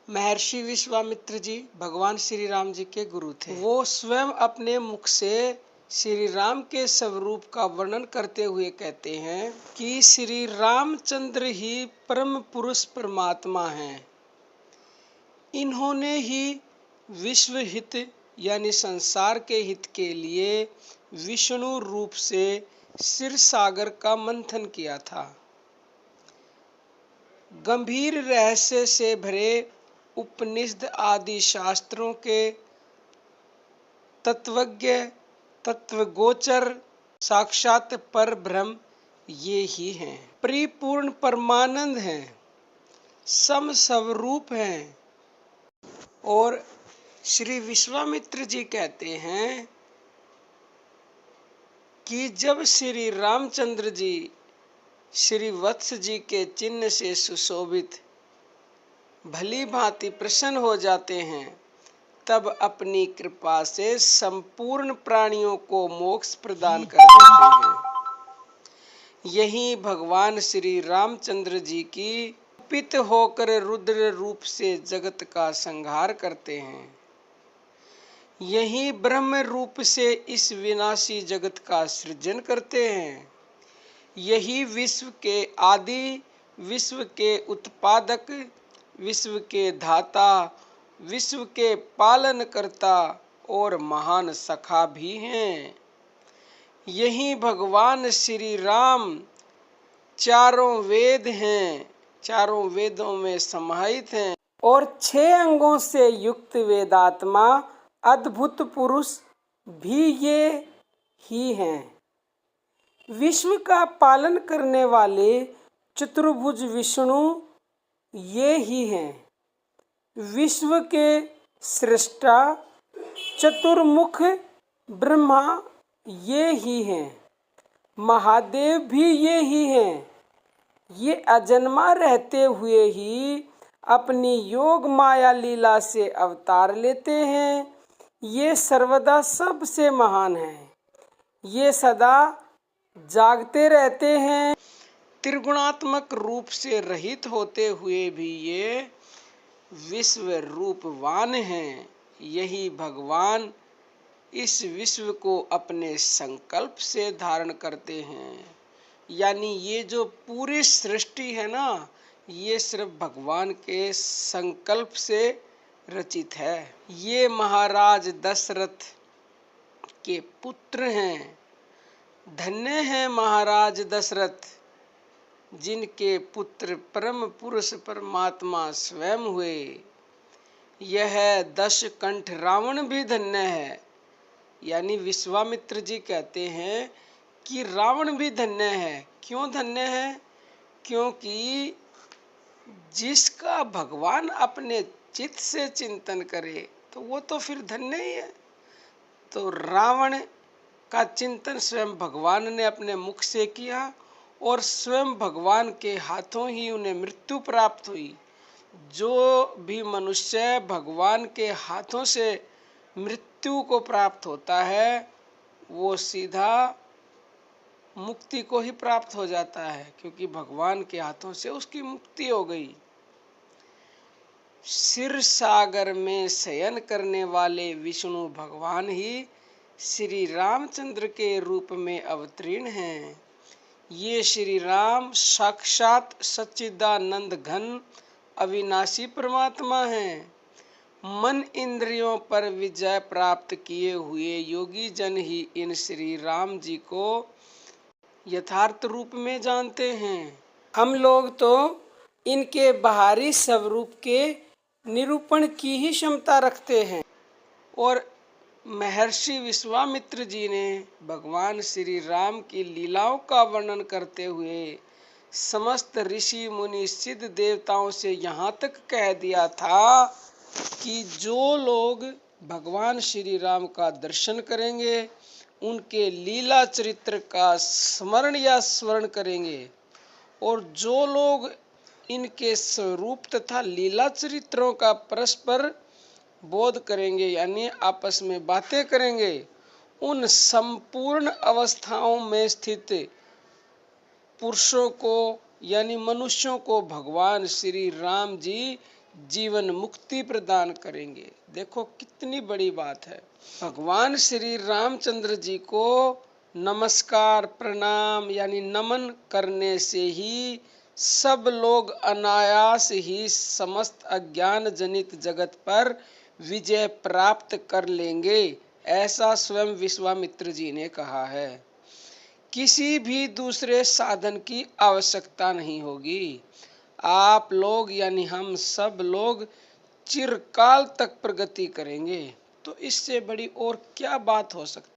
महर्षि विश्वामित्र जी भगवान श्री राम जी के गुरु थे। वो स्वयं अपने मुख से श्री राम के स्वरूप का वर्णन करते हुए कहते हैं कि श्री रामचंद्र ही परम पुरुष परमात्मा हैं। इन्होंने ही विश्व हित यानी संसार के हित के लिए विष्णु रूप से क्षीर सागर का मंथन किया था। गंभीर रहस्य से भरे उपनिषद आदि शास्त्रों के तत्वज्ञ तत्वगोचर साक्षात पर ब्रह्म ये ही हैं। परिपूर्ण परमानंद हैं, सम स्वरूप हैं। और श्री विश्वामित्र जी कहते हैं कि जब श्री रामचंद्र जी श्री वत्स जी के चिन्ह से सुशोभित भली भांति प्रसन्न हो जाते हैं, तब अपनी कृपा से संपूर्ण प्राणियों को मोक्ष प्रदान कर देते हैं। यही भगवान श्री रामचंद्र जी की पित होकर रुद्र रूप से जगत का संहार करते हैं। यही ब्रह्म रूप से इस विनाशी जगत का सृजन करते हैं। यही विश्व के आदि, विश्व के उत्पादक, विश्व के धाता, विश्व के पालन करता और महान सखा भी हैं। यही भगवान श्री राम चारों वेद हैं, चारों वेदों में समाहित हैं और 6 अंगों से युक्त वेदात्मा अद्भुत पुरुष भी ये ही हैं। विश्व का पालन करने वाले चतुर्भुज विष्णु ये ही हैं। विश्व के सृष्टा चतुर्मुख ब्रह्मा ये ही हैं। महादेव भी ये ही हैं। ये अजन्मा रहते हुए ही अपनी योग माया लीला से अवतार लेते हैं। ये सर्वदा सबसे महान हैं। ये सदा जागते रहते हैं। त्रिगुणात्मक रूप से रहित होते हुए भी ये विश्व रूपवान हैं। यही भगवान इस विश्व को अपने संकल्प से धारण करते हैं। यानी ये जो पूरी सृष्टि है ना, ये सिर्फ भगवान के संकल्प से रचित है। ये महाराज दशरथ के पुत्र हैं। धन्य हैं महाराज दशरथ, जिनके पुत्र परम पुरुष परमात्मा स्वयं हुए। यह 10 कंठ रावण भी धन्य है। यानी विश्वामित्र जी कहते हैं कि रावण भी धन्य है। क्यों धन्य है? क्योंकि जिसका भगवान अपने चित्त से चिंतन करे तो वो तो फिर धन्य ही है। तो रावण का चिंतन स्वयं भगवान ने अपने मुख से किया और स्वयं भगवान के हाथों ही उन्हें मृत्यु प्राप्त हुई। जो भी मनुष्य भगवान के हाथों से मृत्यु को प्राप्त होता है, वो सीधा मुक्ति को ही प्राप्त हो जाता है, क्योंकि भगवान के हाथों से उसकी मुक्ति हो गई। क्षीर सागर में शयन करने वाले विष्णु भगवान ही श्री रामचंद्र के रूप में अवतीर्ण हैं। ये श्री राम साक्षात सच्चिदानंद घन अविनाशी परमात्मा हैं। मन इंद्रियों पर विजय प्राप्त किए हुए योगी जन ही इन श्री राम जी को यथार्थ रूप में जानते हैं। हम लोग तो इनके बाहरी स्वरूप के निरूपण की ही क्षमता रखते हैं। और महर्षि विश्वामित्र जी ने भगवान श्री राम की लीलाओं का वर्णन करते हुए समस्त ऋषि मुनि सिद्ध देवताओं से यहाँ तक कह दिया था कि जो लोग भगवान श्री राम का दर्शन करेंगे, उनके लीला चरित्र का स्मरण या स्मरण करेंगे, और जो लोग इनके स्वरूप तथा लीला चरित्रों का परस्पर बोध करेंगे, यानी आपस में बातें करेंगे, उन संपूर्ण अवस्थाओं में स्थित पुरुषों को यानी मनुष्यों को भगवान श्री राम जी जीवन मुक्ति प्रदान करेंगे। देखो कितनी बड़ी बात है। भगवान श्री रामचंद्र जी को नमस्कार प्रणाम यानी नमन करने से ही सब लोग अनायास ही समस्त अज्ञान जनित जगत पर विजय प्राप्त कर लेंगे, ऐसा स्वयं विश्वामित्र जी ने कहा है। किसी भी दूसरे साधन की आवश्यकता नहीं होगी। आप लोग यानी हम सब लोग चिरकाल तक प्रगति करेंगे। तो इससे बड़ी और क्या बात हो सकती